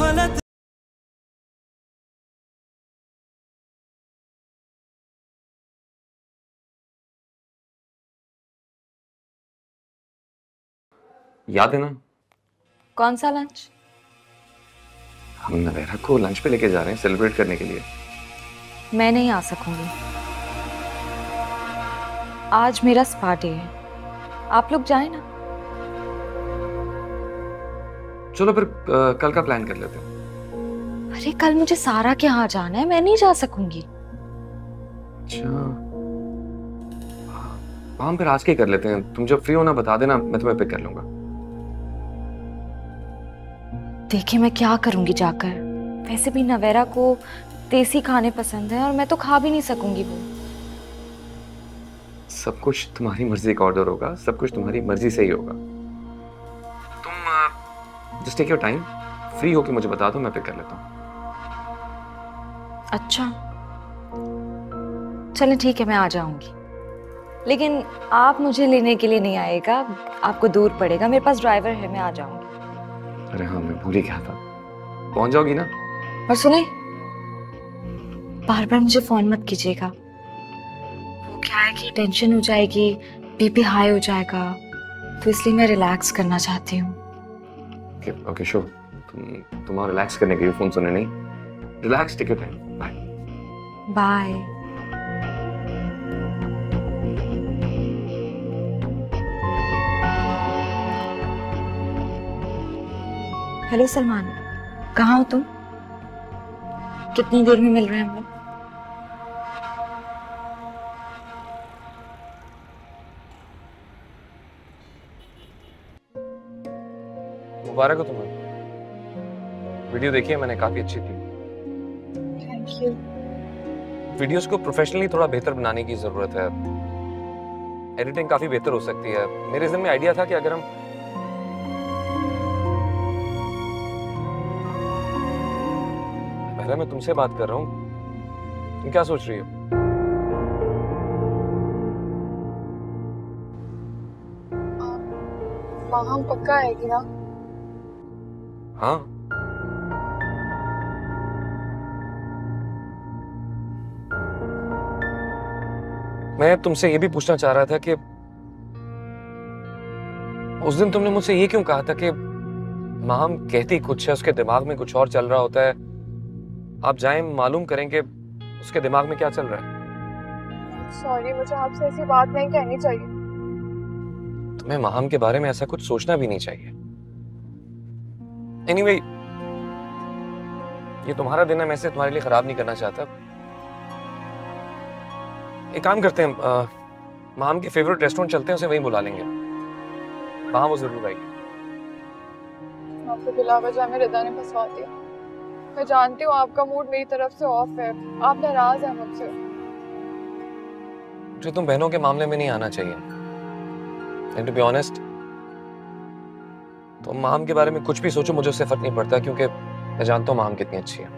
गलत। याद है ना, कौन सा लंच? हम नवेरा को लंच पे लेके जा रहे हैं सेलिब्रेट करने के लिए। मैं नहीं आ सकूंगी, आज मेरा स्पा डे है। आप लोग जाएं ना। चलो फिर कल का प्लान कर लेते हैं। अरे कल मुझे सारा के यहाँ जाना है, मैं नहीं जा सकूंगी। अच्छा, हम फिर आज के ही कर लेते हैं। तुम जब फ्री हो ना बता देना, मैं तुम्हें पिक कर लूंगा। देखिए मैं क्या करूंगी जाकर, वैसे भी नवेरा को देसी खाने पसंद है और मैं तो खा भी नहीं सकूंगी वो। सब कुछ तुम्हारी मर्जी का ऑर्डर होगा, सब कुछ तुम्हारी मर्जी से ही होगा। तुम just take your time, free होके मुझे बता दो, मैं पिक कर लेता हूँ। अच्छा चलें ठीक है, मैं आ जाऊंगी, लेकिन आप मुझे लेने के लिए नहीं आएगा, आपको दूर पड़ेगा। मेरे पास ड्राइवर है, मैं आ जाऊंगी। अरे हाँ, मैं भूल ही गया था। पहुंच जाओगी ना? और सुने, बार बार मुझे फोन मत कीजिएगा, वो क्या है कि टेंशन हो जाएगी, बीपी हाई हो जाएगा, तो इसलिए मैं रिलैक्स करना चाहती हूँ। Okay sure. तुम रिलैक्स करने के लिए फोन सुने नहीं। Relax, take your time. Bye bye. Hello Salman, कहाँ हो तुम? कितनी देर में मिल रहे हैं हम लोग? मुबारक हो तुम्हें। वीडियो देखी है मैंने, काफी अच्छी थी। Thank you. वीडियोस को प्रोफेशनली थोड़ा बेहतर बनाने की जरूरत है। एडिटिंग काफी बेहतर हो सकती है। मेरे ज़हन में आइडिया था कि अगर हम पहले, मैं तुमसे बात कर रहा हूँ, तुम क्या सोच रही हो? वहाँ पक्का आएगी ना? हाँ, मैं तुमसे ये भी पूछना चाह रहा था कि उस दिन तुमने मुझसे ये क्यों कहा था कि माहम कहती कुछ है, उसके दिमाग में कुछ और चल रहा होता है। आप जाएं, मालूम करेंगे उसके दिमाग में क्या चल रहा है। सॉरी, मुझे आपसे ऐसी बात नहीं कहनी चाहिए। तुम्हें माहम के बारे में ऐसा कुछ सोचना भी नहीं चाहिए। एनीवे, ये तुम्हारा दिन है, मैं इसे तुम्हारे लिए खराब नहीं करना चाहता। एक काम करते हैं, माहम के फेवरेट रेस्टोरेंट चलते हैं, उसे वहीं बुला लेंगे। वहां वो जरूर आएगी। आपको बिला वजह में रिदा ने फंसवा दिया। मैं जानती हूँ आपका मूड मेरी तरफ से ऑफ है, आप नाराज हैं मुझसे। मुझे तुम बहनों के मामले में नहीं आना चाहिए। एंड टू बी ऑनेस्ट, तुम माहम के बारे में कुछ भी सोचो, मुझे उससे फर्क नहीं पड़ता, क्योंकि मैं जानता हूँ माहम कितनी अच्छी है।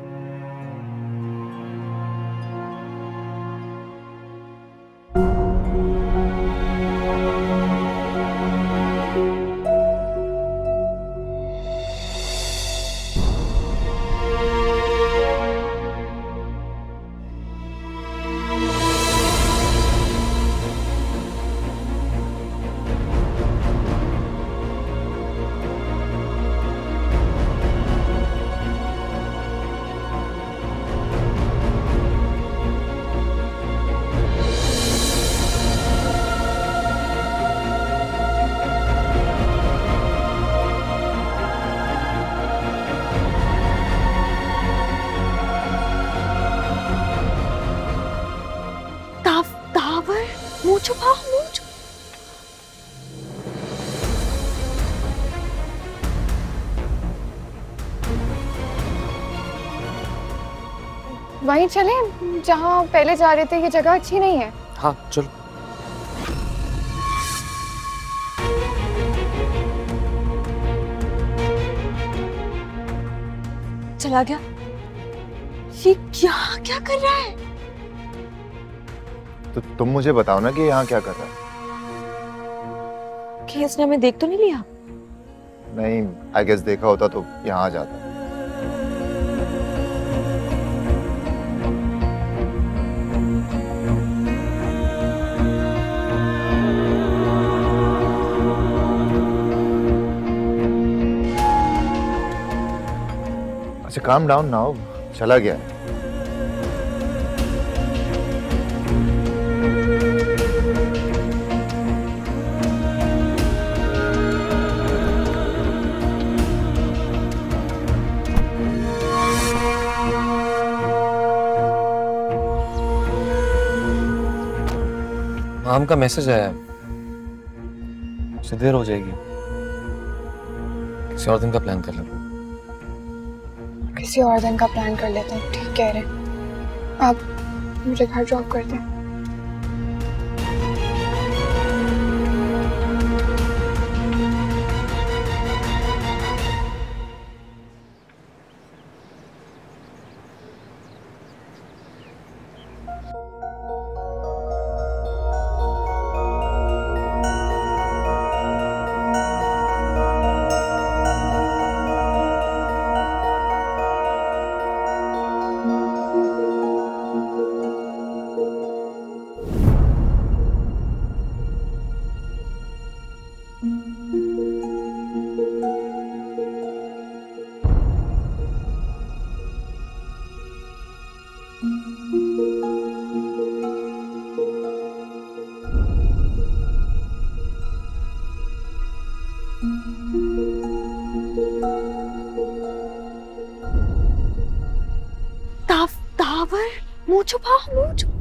मुंह छुपाओ, मुंह छुपाओ। वहीं चलें जहाँ पहले जा रहे थे, ये जगह अच्छी नहीं है। हाँ चलो। चला गया। ये यहाँ क्या कर रहा है? तो तुम मुझे बताओ ना कि यहाँ क्या कर रहा है। कि इसने हमें देख तो नहीं लिया? नहीं, आई गेस देखा होता तो यहाँ आ जाता। अच्छा काम डाउन नाउ, चला गया है। माम का मैसेज आया, उसे देर हो जाएगी, किसी और दिन का प्लान कर लो। किसी और दिन का प्लान कर लेते हैं, ठीक कह रहे हैं। आप मुझे घर ड्रॉप कर दें। दावर, मुंह छुपा, मुंह छुपा।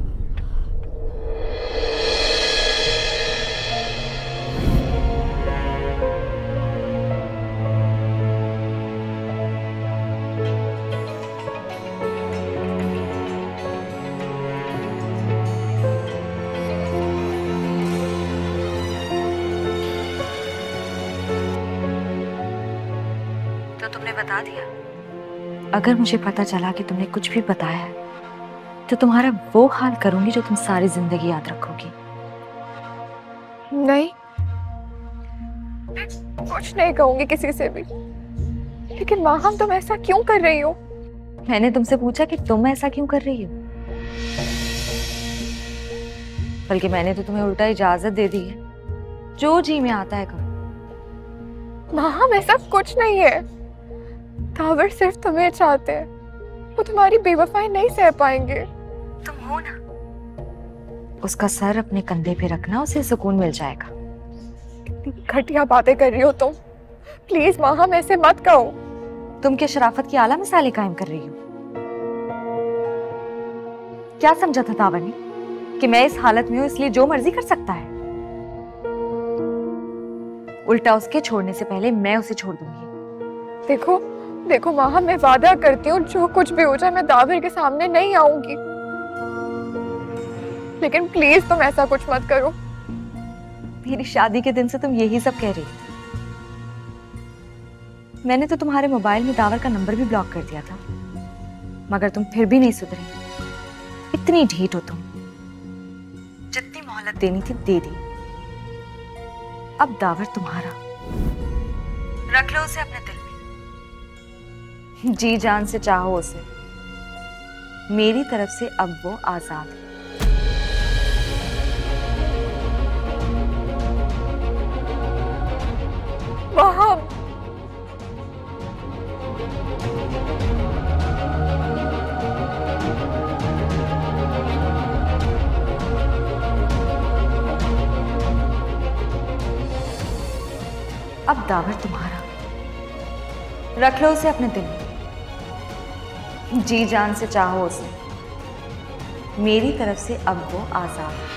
तो तुमने बता दिया? अगर मुझे पता चला कि तुमने कुछ भी बताया है तो तुम्हारा वो हाल करूंगी जो तुम सारी जिंदगी याद रखोगी। नहीं, मैं कुछ नहीं कहूंगी किसी से भी। लेकिन माहम, तुम ऐसा क्यों कर रही हो? मैंने तुमसे पूछा कि तुम ऐसा क्यों कर रही हो? बल्कि मैंने तो तुम्हें उल्टा इजाजत दे दी है, जो जी में आता है करो। माहम, ऐसा कुछ नहीं है। दावर सिर्फ तुम्हें चाहते हैं, वो तुम्हारी बेवफाई नहीं सह पाएंगे। तुम हो ना, उसका सर अपने कंधे पे रखना, उसे सुकून मिल जाएगा। कितनी घटिया बातें कर रही हो तुम। प्लीज माहम, ऐसे मत कहो। तुम क्या शराफत की आला मिसालें कायम कर रही हो? क्या समझा था दावर ने कि मैं इस हालत में हूं इसलिए जो मर्जी कर सकता है? उल्टा उसके छोड़ने से पहले मैं उसे छोड़ दूंगी। देखो देखो माहम, मैं वादा करती हूँ जो कुछ भी हो जाए मैं दावर के सामने नहीं आऊंगी। लेकिन प्लीज तुम ऐसा कुछ मत करो। मेरी शादी के दिन से तुम यही सब कह रही हो। मैंने तो तुम्हारे मोबाइल में दावर का नंबर भी ब्लॉक कर दिया था, मगर तुम फिर भी नहीं सुधरे। इतनी ढीठ हो तुम। जितनी मोहलत देनी थी दे दी। अब दावर तुम्हारा, रख लो उसे अपने दिल में, जी जान से चाहो उसे। मेरी तरफ से अब वो आजाद है। माहम, अब दावर तुम्हारा, रख लो उसे अपने दिल में, जी जान से चाहो उसे। मेरी तरफ से अब वो आजाद है।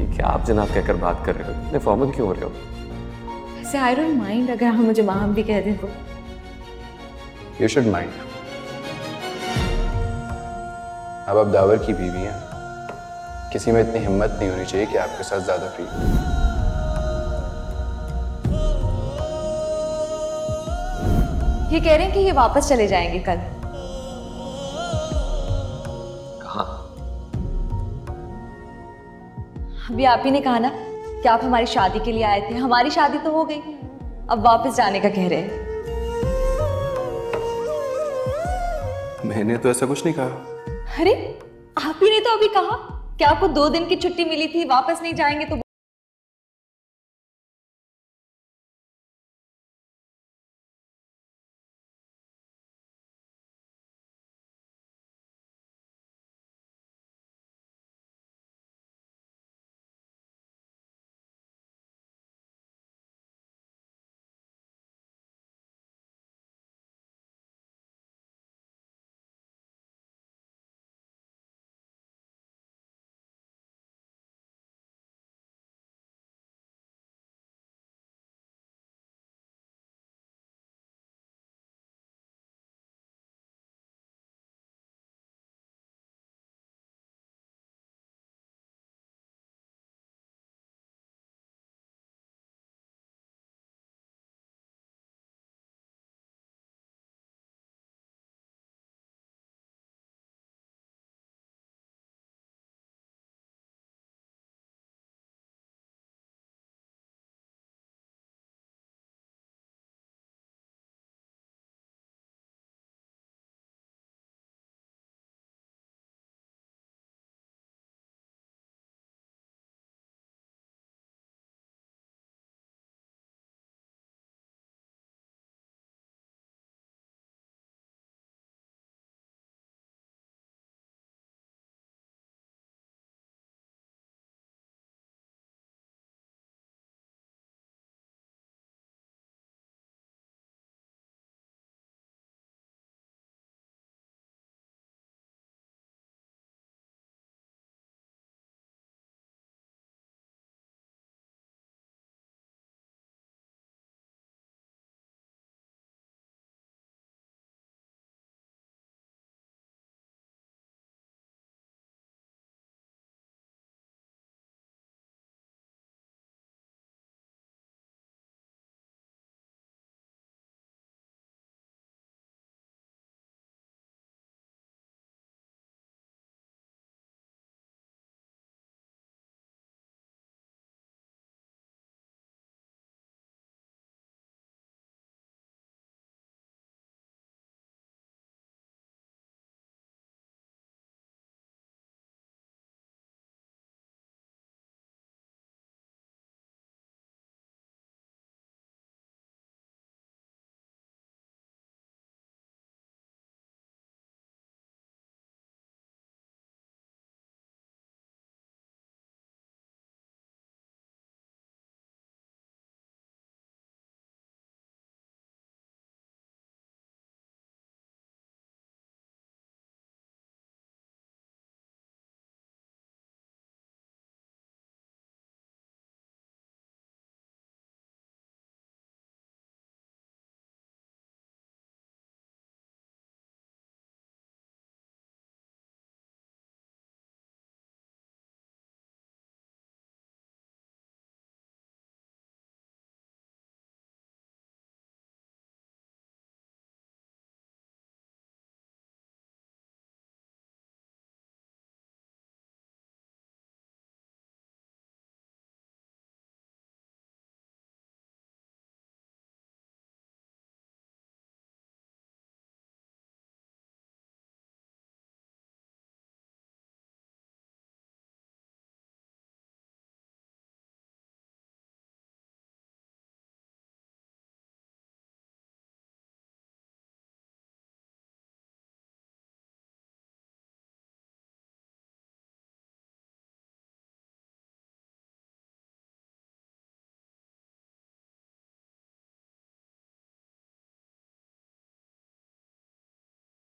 क्या आप जनाब कहकर बात कर रहे हो? इतने फॉर्मल क्यों हो रहे हो? ऐसे आई डोंट माइंड अगर हम मुझे माहम भी कह दें तो। You should mind. अब आप दावर की बीवी हैं, किसी में इतनी हिम्मत नहीं होनी चाहिए कि आपके साथ ज्यादा फ्री। ये कह रहे हैं कि ये वापस चले जाएंगे कल। कहाँ? अभी आप ही ने कहा ना कि आप हमारी शादी के लिए आए थे। हमारी शादी तो हो गई, अब वापस जाने का कह रहे हैं। मैंने तो ऐसा कुछ नहीं कहा। अरे आप ही ने तो अभी कहा कि आपको 2 दिन की छुट्टी मिली थी, वापस नहीं जाएंगे तो।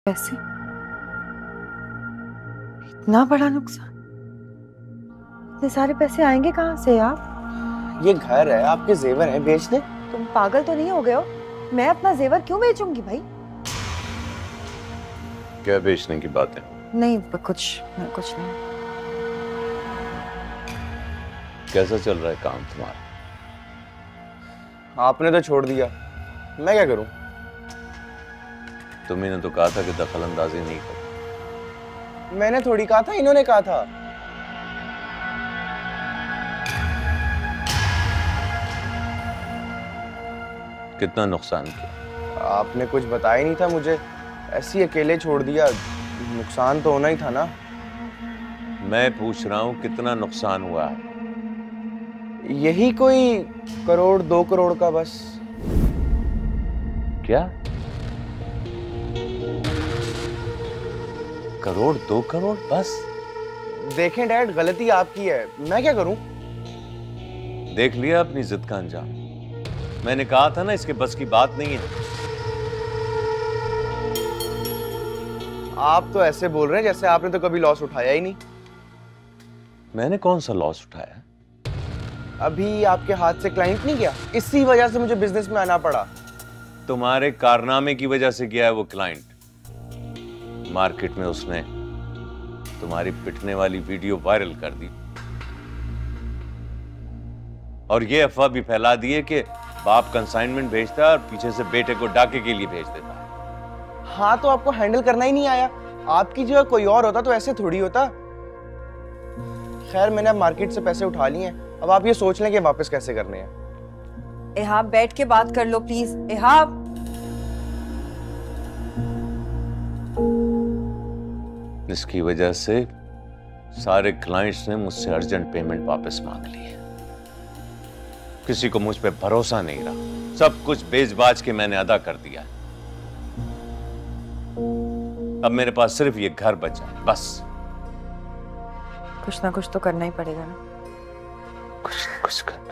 पैसे? इतना बड़ा नुकसान? इतने सारे पैसे आएंगे कहाँ से आप? ये घर है, आपके जेवर हैं, बेच दे। तुम पागल तो नहीं हो गए हो? मैं अपना जेवर क्यों बेचूंगी भाई? क्या बेचने की बात है? नहीं कुछ नहीं। कैसा चल रहा है काम तुम्हारा? आपने तो छोड़ दिया, मैं क्या करूं? तुम्ही ने तो कहा था कि दखल अंदाजी नहीं कर। मैंने थोड़ी कहा था, इन्होंने कहा था। कितना नुकसान किया? आपने कुछ बताया ही नहीं था मुझे, ऐसे ही अकेले छोड़ दिया। नुकसान तो होना ही था ना। मैं पूछ रहा हूं कितना नुकसान हुआ है? यही कोई 1 करोड़ 2 करोड़ का बस। क्या? 1 करोड़ 2 करोड़ बस? देखें डैड, गलती आपकी है, मैं क्या करूं? देख लिया अपनी जिद का अंजाम। मैंने कहा था ना इसके बस की बात नहीं है। आप तो ऐसे बोल रहे हैं जैसे आपने तो कभी लॉस उठाया ही नहीं। मैंने कौन सा लॉस उठाया? अभी आपके हाथ से क्लाइंट नहीं गया, इसी वजह से मुझे बिजनेस में आना पड़ा। तुम्हारे कारनामे की वजह से गया है वो क्लाइंट। मार्केट में उसने तुम्हारी पिटने वाली वीडियो वायरल कर दी और ये अफवाह भी फैला दी है कि बाप कंसाइनमेंट भेजता है और पीछे से बेटे को डाके के लिए भेज देता है। हाँ, तो आपको हैंडल करना ही नहीं आया। आपकी जगह कोई और होता तो ऐसे थोड़ी होता। खैर, मैंने अब मार्केट से पैसे उठा लिए हैं, अब आप ये सोच लें कि वापस कैसे करने हैं। एहाब बैठ के बात कर लो प्लीज। एहाब, इसकी वजह से सारे क्लाइंट्स ने मुझसे अर्जेंट पेमेंट वापस मांग ली है। किसी को मुझ पे भरोसा नहीं रहा, सब कुछ बेच-बाच के मैंने अदा कर दिया। अब मेरे पास सिर्फ ये घर बचा है, बस। कुछ ना कुछ तो करना ही पड़ेगा ना। कुछ ना कुछ करना।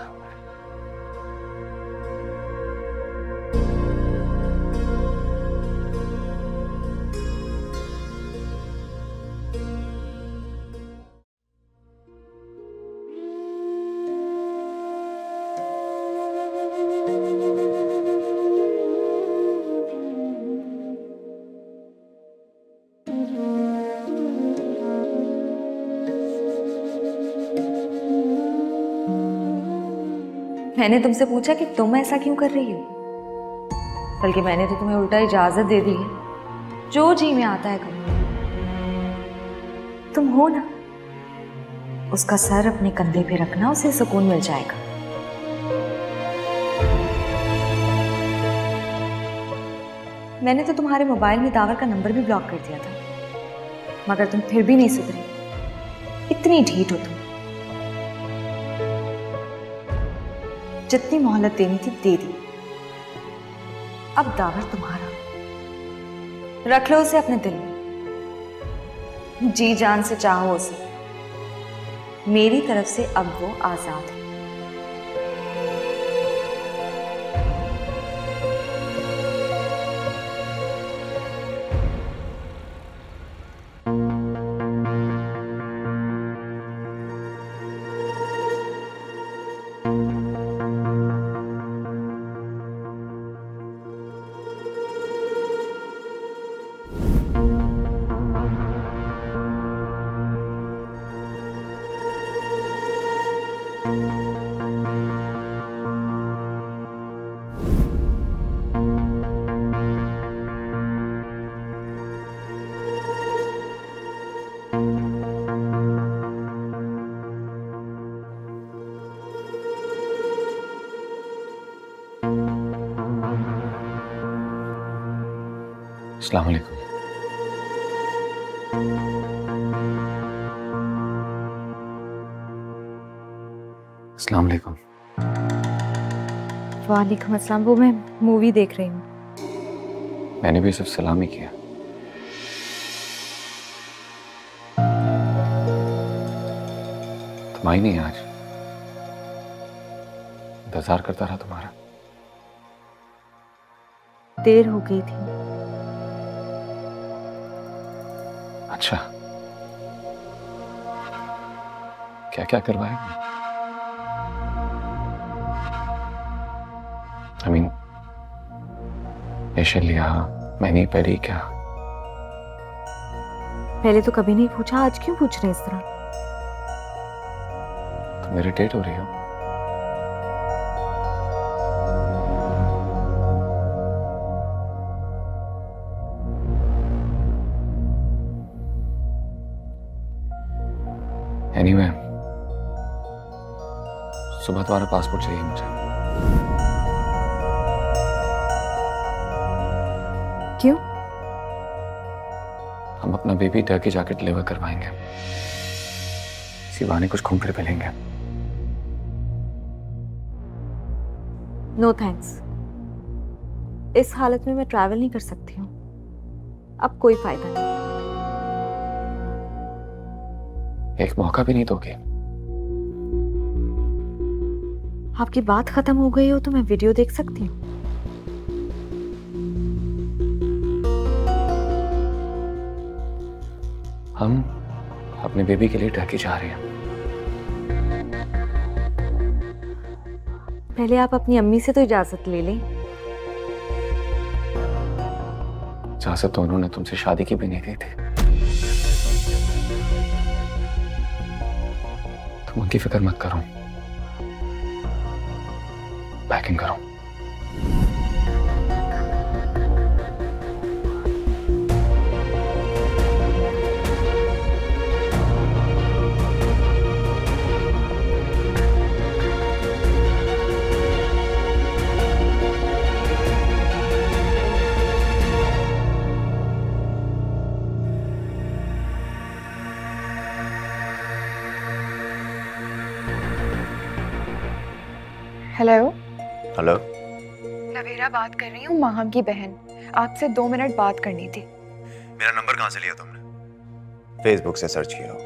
मैंने तुमसे पूछा कि तुम ऐसा क्यों कर रही हो, बल्कि मैंने तो तुम्हें उल्टा इजाजत दे दी है, जो जी में आता है करो। तुम हो ना, उसका सर अपने कंधे पे रखना, उसे सुकून मिल जाएगा। मैंने तो तुम्हारे मोबाइल में दावर का नंबर भी ब्लॉक कर दिया था, मगर तुम फिर भी नहीं सुधरी। इतनी ढीठ हो तुम। जितनी मोहलत देनी थी दे दी, अब दावर तुम्हारा। रख लो उसे अपने दिल में, जी जान से चाहो उसे। मेरी तरफ से अब वो आजाद है। अस्सलाम वालेकुम। अस्सलाम वालेकुम। वालेकुम अस्सलाम। वो मैं मूवी देख रही हूँ। मैंने भी सिर्फ सलाम ही किया। तुम आई नहीं आज, इंतजार करता रहा तुम्हारा। देर हो गई थी। अच्छा, क्या क्या करवाया? I mean, फेशियल लिया, मैनी पेडी क्या? पहले तो कभी नहीं पूछा, आज क्यों पूछ रहे हैं इस तरह? तुम इरिटेट हो रही हो? एनीवे, सुबह तुम्हारा पासपोर्ट चाहिए मुझे। क्यों? हम अपना बेबी टर्की जाके डिलीवर करवाएंगे, इसी बहाने कुछ घूम फिर मिलेंगे। नो थैंक्स, इस हालत में मैं ट्रैवल नहीं कर सकती हूँ। अब कोई फायदा नहीं। एक मौका भी नहीं दोगे? आपकी बात खत्म हो गई हो तो मैं वीडियो देख सकती हूँ। हम अपने बेबी के लिए टर्की जा रहे हैं। पहले आप अपनी अम्मी से तो इजाजत ले लें। इजाजत तो उन्होंने तुमसे शादी की भी नहीं दी थी। तुम उनकी फिक्र मत करो, पैकिंग करो। हेलो हेलो, नवेरा बात कर रही हूँ, माहम की बहन। आपसे 2 मिनट बात करनी थी। मेरा नंबर कहाँ से लिया तुमने? फेसबुक से सर्च किया हो।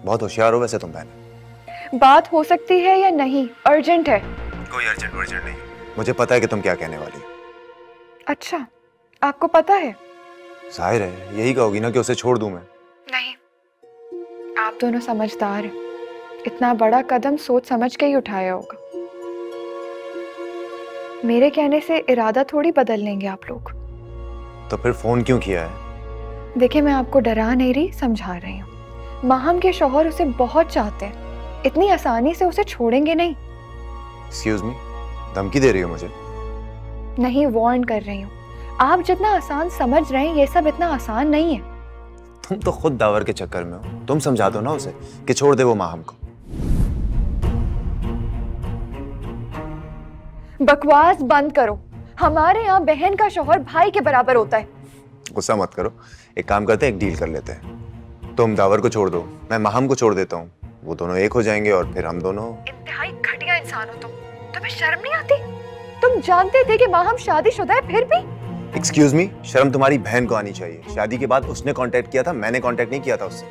बहुत होशियार हो वैसे तुम बहन। बात हो सकती है या नहीं? अर्जेंट है। कोई अर्जेंट नहीं, मुझे पता है कि तुम क्या कहने वाली हो। अच्छा, आपको पता है? जाहिर है यही कहोगी ना कि उसे छोड़ दूं मैं। नहीं, आप दोनों समझदार हैं। इतना बड़ा कदम सोच समझ के ही उठाया होगा। मेरे कहने से इरादा थोड़ी बदल लेंगे आप लोग। तो फिर फोन क्यों किया है? देखिए, मैं आपको डरा नहीं रही, समझा रही हूँ। माहम के शौहर उसे बहुत चाहते हैं, इतनी आसानी से उसे छोड़ेंगे नहीं। एक्सक्यूज मी, धमकी दे रही हो मुझे? नहीं, वार्न कर रही हूँ। आप जितना आसान समझ रहे हैं, ये सब इतना आसान नहीं है। तुम तो खुद दावर के चक्कर में हो। तुम समझा दो ना उसे कि छोड़ दे वो माहम को। बकवास बंद करो। हमारे यहाँ बहन का शौहर भाई के बराबर होता है। गुस्सा मत करो, एक काम करते हैं, एक डील कर लेते हैं। तुम दावर को छोड़ दो, मैं माहम को छोड़ देता हूँ। वो दोनों एक हो जाएंगे और फिर हम दोनों। इंतहाई घटिया इंसान हो तुम। तुम्हें शर्म नहीं आती? तुम जानते थे कि माहम शादीशुदा है, फिर भी? एक्सक्यूज मी, शर्म तुम्हारी बहन को आनी चाहिए। शादी के बाद उसने कांटेक्ट किया था, मैंने कांटेक्ट नहीं किया था उससे।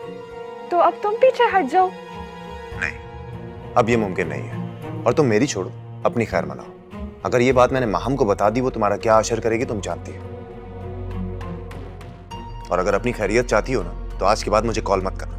तो अब तुम पीछे हट जाओ। नहीं, अब ये मुमकिन नहीं है। और तुम मेरी छोड़ो, अपनी खैर मनाओ। अगर ये बात मैंने माहम को बता दी, वो तुम्हारा क्या असर करेगी तुम जानती हो। और अगर अपनी खैरियत चाहती हो ना, तो आज के बाद मुझे कॉल मत करना।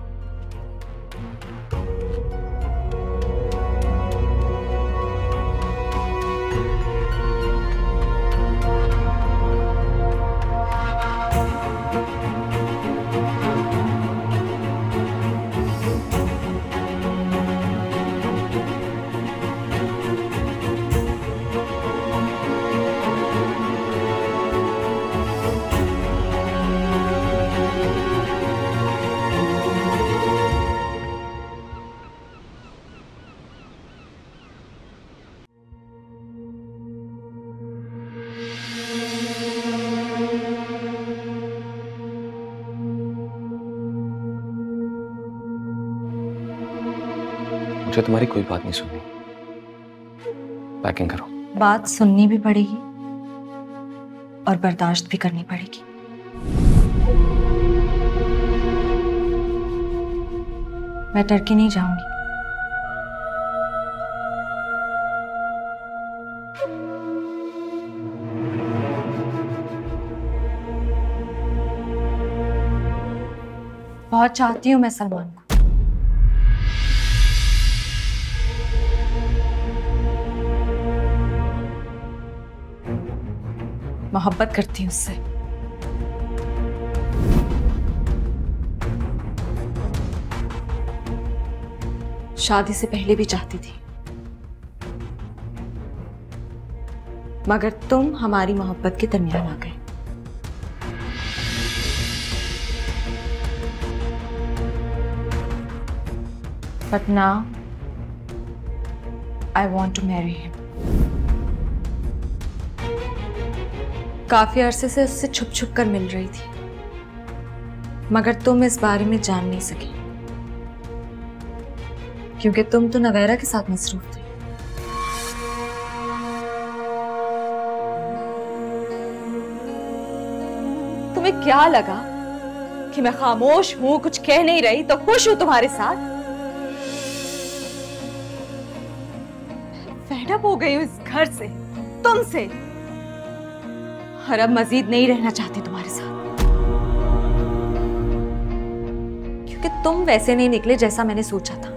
मुझे तुम्हारी कोई बात नहीं सुननी। पैकिंग करो। बात सुननी भी पड़ेगी और बर्दाश्त भी करनी पड़ेगी। मैं टर्की नहीं जाऊंगी। बहुत चाहती हूँ मैं सलमान को। मोहब्बत करती हूँ उससे। शादी से पहले भी चाहती थी, मगर तुम हमारी मोहब्बत के दरमियान आ गए। But now I want to marry him. काफी अरसे से उससे छुप छुप कर मिल रही थी, मगर तुम इस बारे में जान नहीं सकी क्योंकि तुम तो नवेरा के साथ मसरूफ थे। तुम्हें क्या लगा कि मैं खामोश हूं, कुछ कह नहीं रही तो खुश हूं तुम्हारे साथ? फेड अप हो गई हूं इस घर से, तुमसे, और अब मजीद नहीं रहना चाहती तुम्हारे साथ, क्योंकि तुम वैसे नहीं निकले जैसा मैंने सोचा था।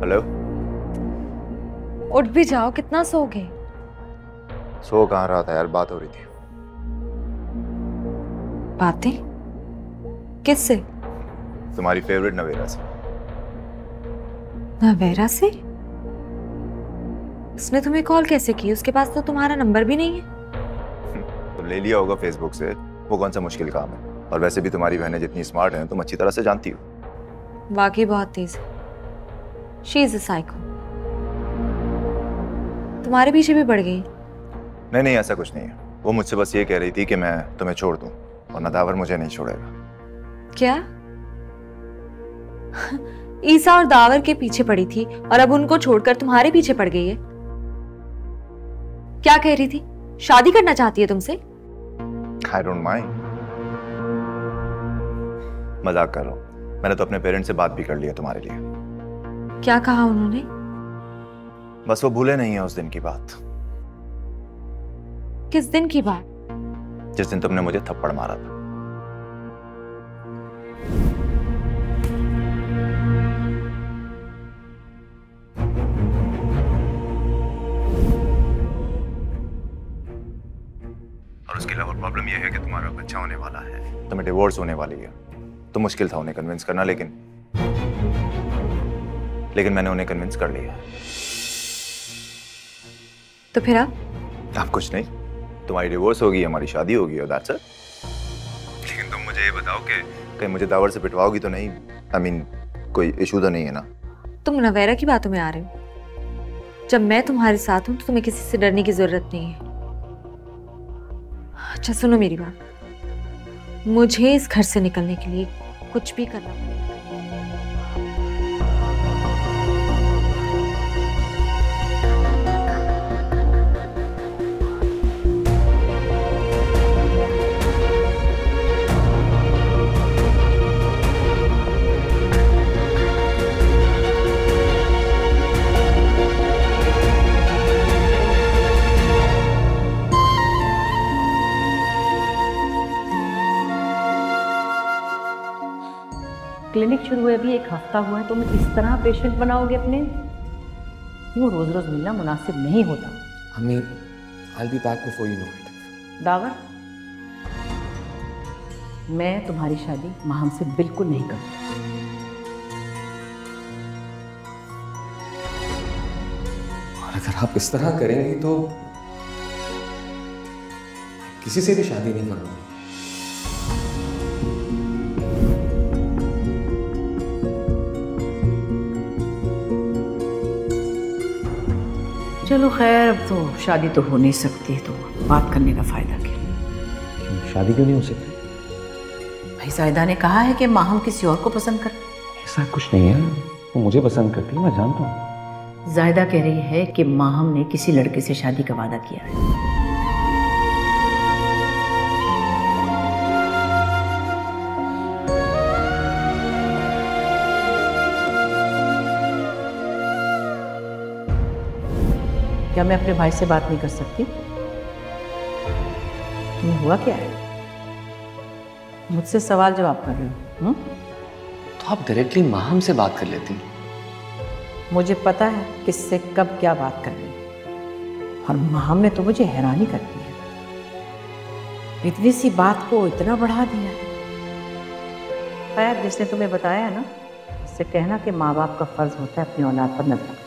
हेलो। उठ भी जाओ, कितना सोओगे? सो कहाँ रहा था यार, बात हो रही थी। बातें? किससे? तुम्हारी फेवरेट नवेरा से। नवेरा से? उसने तुम्हें कॉल कैसे की? उसके पास तो तुम्हारा नंबर भी नहीं है। तो ले लिया होगा फेसबुक से, वो कौन सा मुश्किल काम है। और वैसे भी तुम्हारी बहनें जितनी स्मार्ट हैं तुम अच्छी तरह से जानती हो। वाकई बहुत तेज है। She is a psycho. तुम्हारे पीछे भी पड़ गई? नहीं नहीं, ऐसा कुछ नहीं है। वो मुझसे बस ये कह रही थी कि मैं तुम्हें छोड़ दूं और नदावर मुझे नहीं छोड़ेगा। क्या? ईसा और दावर के पीछे पड़ी थी और अब उनको छोड़कर तुम्हारे पीछे पड़ गई है? क्या कह रही थी? शादी करना चाहती है तुमसे? I don't mind। मजाक कर रहा हूं। मैंने तो अपने पेरेंट्स से बात भी कर लिया तुम्हारे लिए। क्या कहा उन्होंने? बस वो भूले नहीं है उस दिन की बात। किस दिन की बात? जिस दिन तुमने मुझे थप्पड़ मारा था। और उसके अलावा प्रॉब्लम यह है कि तुम्हारा बच्चा होने वाला है, तुम्हें डिवोर्स होने वाली है। तो मुश्किल था उन्हें कन्विंस करना, लेकिन मैंने उन्हें कन्विंस कर लिया। तो फिर अब कुछ नहीं, तुम्हारी डिवोर्स होगी, हमारी शादी होगी और दैट्स इट। लेकिन तुम मुझे ये बताओ कि कहीं मुझे दावर से पिटवाओगी तो नहीं? I mean, कोई इशू तो नहीं है ना? तुम नवेरा की बातों में आ रहे हो। जब मैं तुम्हारे साथ हूं तो तुम्हें किसी से डरने की जरूरत नहीं है। अच्छा सुनो मेरी बात, मुझे इस घर से निकलने के लिए कुछ भी करना पड़ेगा। क्लिनिक शुरू हुए अभी 1 हफ्ता हुआ है, तुम इस तरह पेशेंट बनाओगे अपने? सकती हूँ, रोज रोज मिलना मुनासिब नहीं होता। अम्मी, I'll be back before you know it. The power, मैं तुम्हारी शादी माहम से बिल्कुल नहीं करूँगी। और अगर आप इस तरह करेंगी तो किसी से भी शादी नहीं करूंगी। चलो खैर, अब तो शादी तो हो नहीं सकती, तो बात करने का फायदा क्या? शादी क्यों नहीं हो सकती? भाई जायदा ने कहा है कि माहम किसी और को पसंद कर। ऐसा कुछ नहीं है, वो मुझे पसंद करती है, मैं जानता हूँ। जायदा कह रही है कि माहम ने किसी लड़के से शादी का वादा किया है। क्या मैं अपने भाई से बात नहीं कर सकती? तुम्हें हुआ क्या है? मुझसे सवाल जवाब कर रहे हो? तो आप डायरेक्टली माहम से बात कर लेती। मुझे पता है किससे कब क्या बात करनी है, और माहम ने तो मुझे हैरानी कर दी है। इतनी सी बात को इतना बढ़ा दिया। खैर, जिसने तुम्हें बताया है ना, उससे कहना कि माँ बाप का फर्ज होता है अपनी औलाद पर नजर रखना।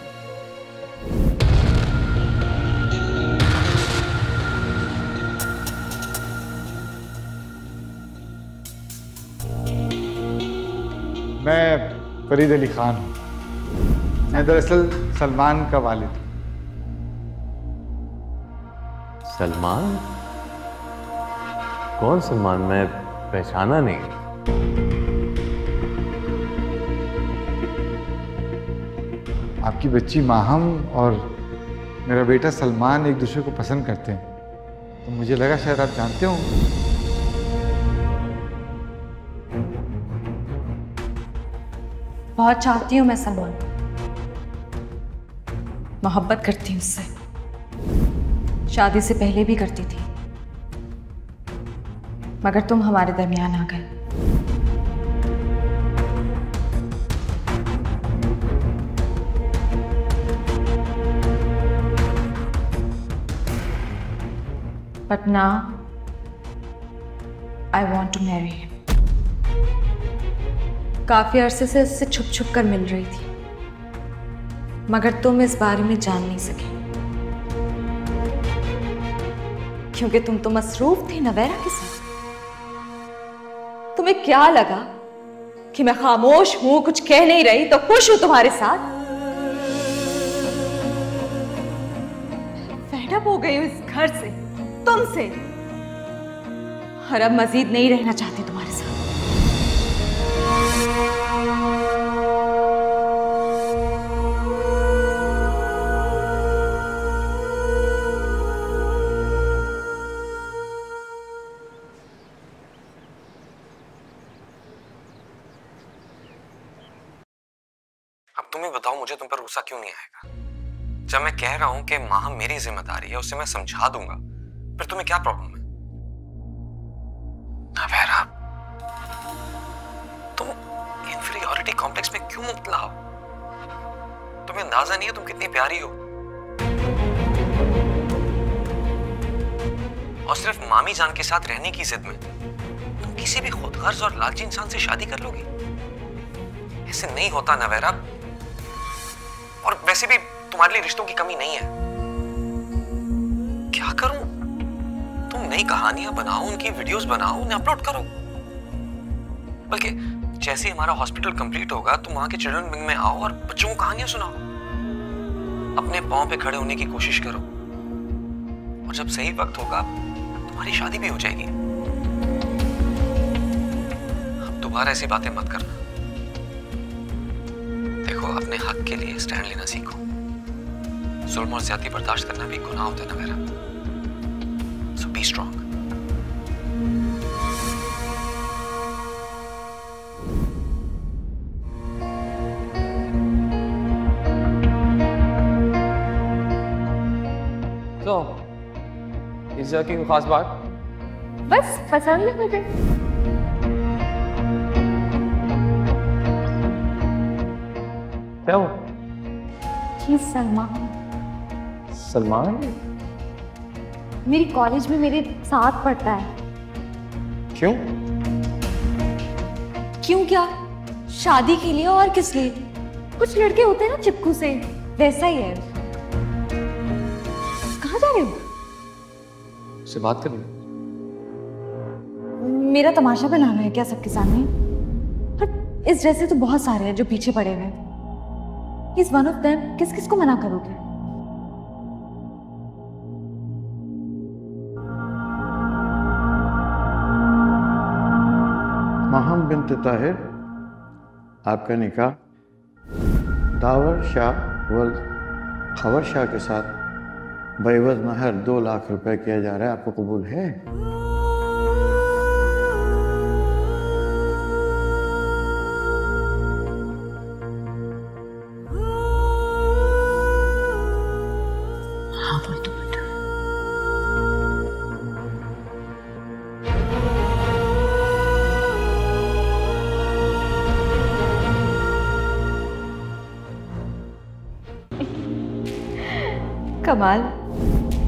मैं फरीद अली खान हूँ। मैं दरअसल सलमान का वालिद हूँ। सलमान? कौन सलमान? मैं पहचाना नहीं। आपकी बच्ची माहम और मेरा बेटा सलमान एक दूसरे को पसंद करते हैं, तो मुझे लगा शायद आप जानते हो। बहुत चाहती हूँ मैं सलमान, मोहब्बत करती हूँ उससे, शादी से पहले भी करती थी, मगर तुम हमारे दरमियान आ गए। But now I want to marry him. काफी अरसे से उससे छुप छुप कर मिल रही थी, मगर तुम इस बारे में जान नहीं सके, क्योंकि तुम तो मसरूफ थी नवेरा के साथ। तुम्हें क्या लगा कि मैं खामोश हूं, कुछ कह नहीं रही, तो खुश हूं तुम्हारे साथ? फेड अप हो गई हूं इस घर से, तुमसे, और अब मजीद नहीं रहना चाहती तुम्हारे साथ। अब तुम ही बताओ, मुझे तुम पर गुस्सा क्यों नहीं आएगा? जब मैं कह रहा हूं कि माहम मेरी जिम्मेदारी है, उससे मैं समझा दूंगा, फिर तुम्हें क्या प्रॉब्लम है? नवेरा, तुम इंफीरियॉरिटी कॉम्प्लेक्स में क्यों मुब्तला हो? तुम्हें अंदाजा नहीं है तुम कितनी प्यारी हो, और सिर्फ मामी जान के साथ रहने की जिद में तुम किसी भी खुदगर्ज और लालची इंसान से शादी कर लोगी? ऐसे नहीं होता नवेरा, और वैसे भी तुम्हारे लिए रिश्तों की कमी नहीं है। क्या करूं? तुम नई कहानियां बनाओ, उनकी वीडियोस बनाओ, उन्हें अपलोड करो। बल्कि जैसे ही हमारा हॉस्पिटल कंप्लीट होगा, तुम वहां के चिल्ड्रन विंग में आओ और बच्चों को कहानियां सुनाओ। अपने पांव पे खड़े होने की कोशिश करो, और जब सही वक्त होगा तुम्हारी शादी भी हो जाएगी। अब दोबारा ऐसी बातें मत करना। देखो, अपने हक के लिए स्टैंड लेना सीखो। जुल्म और ज्यादती बर्दाश्त करना भी गुनाह होता है ना मेरा। सो बी स्ट्रांग। तो इस जगह की कोई खास बात? बस पसंद है मुझे। क्या हो? ही सलमान। सलमान? मेरी कॉलेज में मेरे साथ पढ़ता है। क्यों? क्यों क्या? शादी के लिए और किस लिए? कुछ लड़के होते हैं ना चिपकू से, वैसा ही है। कहाँ जा रहे हो? उससे बात करनी है। मेरा तमाशा बनाना है क्या सबके सामने? और इस जैसे तो बहुत सारे हैं जो पीछे पड़े हुए हैं। He's one of them. किस किस को मना करोगे? माहम बिन्त ताहिर, आपका निकाह दावर शाह वल खबर शाह के साथ बेवज महर 2 लाख रुपए किया जा रहा है। आपको कबूल है? हाँ बोल तो बेटा। कमाल,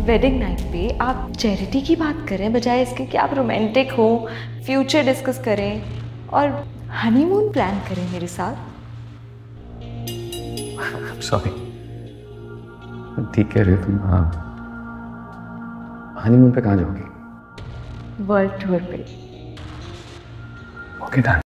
वेडिंग नाइट पे आप चैरिटी की बात करें बजाय इसके कि आप रोमांटिक हो, फ्यूचर डिस्कस करें और हनीमून प्लान करें मेरे साथ। सॉरी, ठीक कह रहे हो तुम। हाँ, हनीमून पे कहाँ जाओगी? वर्ल्ड टूर पे। Okay done.